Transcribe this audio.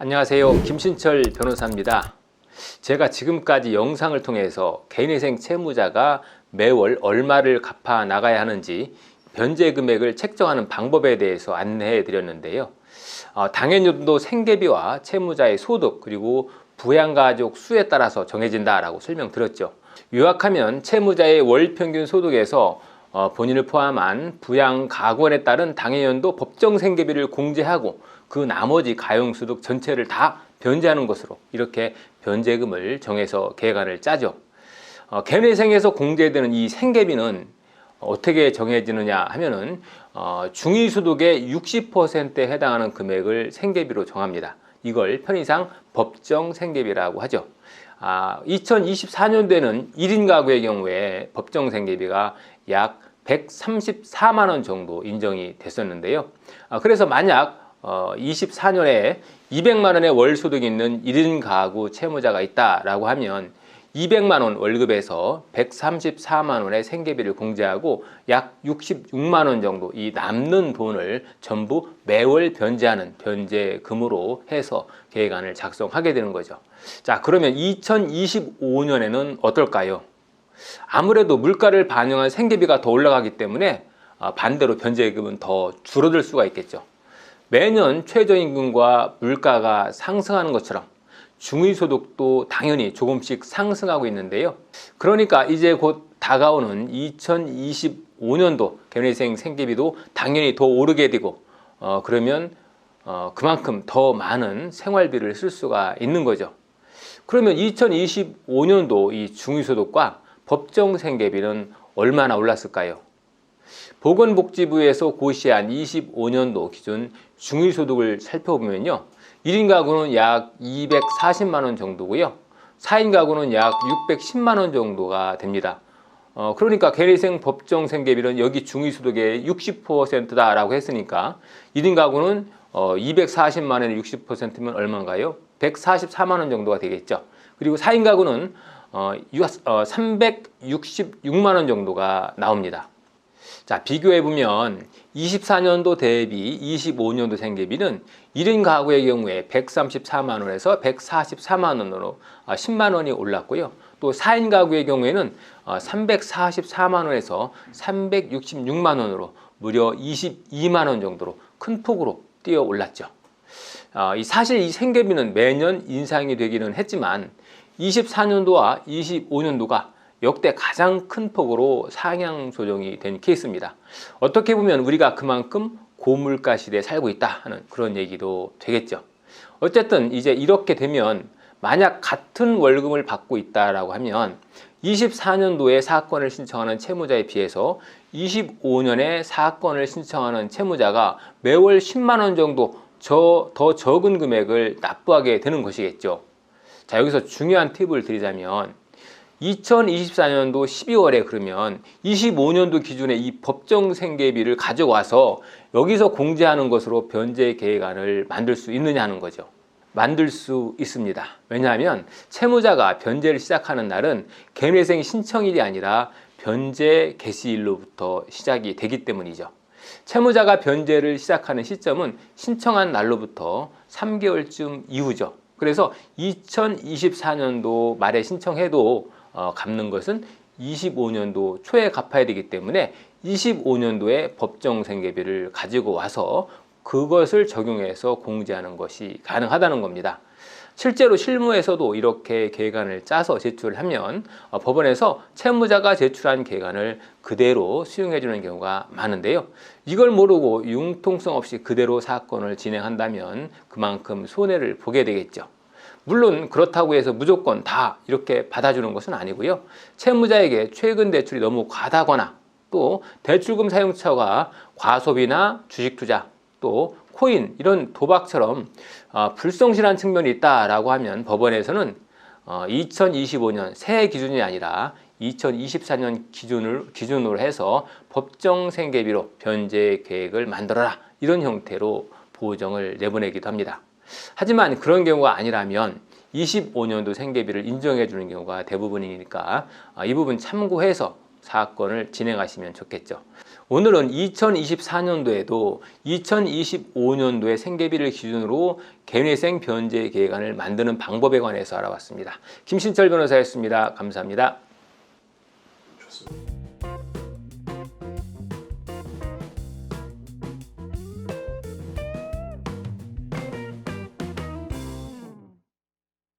안녕하세요. 김신철 변호사입니다. 제가 지금까지 영상을 통해서 개인회생 채무자가 매월 얼마를 갚아 나가야 하는지 변제 금액을 책정하는 방법에 대해서 안내해 드렸는데요. 당해년도 생계비와 채무자의 소득 그리고 부양가족 수에 따라서 정해진다라고 설명드렸죠. 요약하면 채무자의 월 평균 소득에서 본인을 포함한 부양가구원에 따른 당해년도 법정 생계비를 공제하고 그 나머지 가용소득 전체를 다 변제하는 것으로 이렇게 변제금을 정해서 계획안을 짜죠. 개인회생에서 공제되는 이 생계비는 어떻게 정해지느냐 하면은 중위소득의 60%에 해당하는 금액을 생계비로 정합니다. 이걸 편의상 법정 생계비라고 하죠. 2024년도에는 1인 가구의 경우에 법정 생계비가 약 134만 원 정도 인정이 됐었는데요. 그래서 만약 24년에 200만 원의 월 소득이 있는 1인 가구 채무자가 있다라고 하면 200만 원 월급에서 134만 원의 생계비를 공제하고 약 66만 원 정도 이 남는 돈을 전부 매월 변제하는 변제금으로 해서 계획안을 작성하게 되는 거죠. 자, 그러면 2025년에는 어떨까요? 아무래도 물가를 반영한 생계비가 더 올라가기 때문에 반대로 변제금은 더 줄어들 수가 있겠죠. 매년 최저임금과 물가가 상승하는 것처럼 중위소득도 당연히 조금씩 상승하고 있는데요. 그러니까 이제 곧 다가오는 2025년도 개인회생 생계비도 당연히 더 오르게 되고 그러면 그만큼 더 많은 생활비를 쓸 수가 있는 거죠. 그러면 2025년도 이 중위소득과 법정 생계비는 얼마나 올랐을까요? 보건복지부에서 고시한 25년도 기준 중위소득을 살펴보면요. 1인 가구는 약 240만 원 정도고요. 4인 가구는 약 610만 원 정도가 됩니다. 그러니까 개인회생 법정 생계비는 여기 중위소득의 60%다라고 했으니까 1인 가구는 240만 원의 60%면 얼마인가요? 144만 원 정도가 되겠죠. 그리고 4인 가구는 366만 원 정도가 나옵니다. 자, 비교해보면 24년도 대비 25년도 생계비는 1인 가구의 경우에 134만 원에서 144만 원으로 10만 원이 올랐고요. 또 4인 가구의 경우에는 344만 원에서 366만 원으로 무려 22만 원 정도로 큰 폭으로 뛰어 올랐죠. 사실 이 생계비는 매년 인상이 되기는 했지만 24년도와 25년도가 역대 가장 큰 폭으로 상향 조정이 된 케이스입니다. 어떻게 보면 우리가 그만큼 고물가 시대에 살고 있다 하는 그런 얘기도 되겠죠. 어쨌든 이제 이렇게 되면 만약 같은 월급을 받고 있다라고 하면 24년도에 사건을 신청하는 채무자에 비해서 25년에 사건을 신청하는 채무자가 매월 10만 원 정도 더 적은 금액을 납부하게 되는 것이겠죠. 자, 여기서 중요한 팁을 드리자면 2024년도 12월에 그러면 25년도 기준의 이 법정 생계비를 가져와서 여기서 공제하는 것으로 변제 계획안을 만들 수 있느냐 하는 거죠. 만들 수 있습니다. 왜냐하면 채무자가 변제를 시작하는 날은 개인회생 신청일이 아니라 변제 개시일로부터 시작이 되기 때문이죠. 채무자가 변제를 시작하는 시점은 신청한 날로부터 3개월쯤 이후죠. 그래서 2024년도 말에 신청해도 갚는 것은 25년도 초에 갚아야 되기 때문에 25년도에 법정 생계비를 가지고 와서 그것을 적용해서 공제하는 것이 가능하다는 겁니다. 실제로 실무에서도 이렇게 계획안을 짜서 제출하면 법원에서 채무자가 제출한 계획안을 그대로 수용해 주는 경우가 많은데요. 이걸 모르고 융통성 없이 그대로 사건을 진행한다면 그만큼 손해를 보게 되겠죠. 물론 그렇다고 해서 무조건 다 이렇게 받아주는 것은 아니고요. 채무자에게 최근 대출이 너무 과다거나 또 대출금 사용처가 과소비나 주식투자 또 코인 이런 도박처럼 불성실한 측면이 있다라고 하면 법원에서는 2025년 새해 기준이 아니라 2024년 기준으로 해서 법정 생계비로 변제 계획을 만들어라 이런 형태로 보정을 내보내기도 합니다. 하지만 그런 경우가 아니라면 25년도 생계비를 인정해 주는 경우가 대부분이니까 이 부분 참고해서 사건을 진행하시면 좋겠죠. 오늘은 2024년도에도 2025년도의 생계비를 기준으로 개인회생 변제 계획안을 만드는 방법에 관해서 알아봤습니다. 김신철 변호사였습니다. 감사합니다. 좋습니다.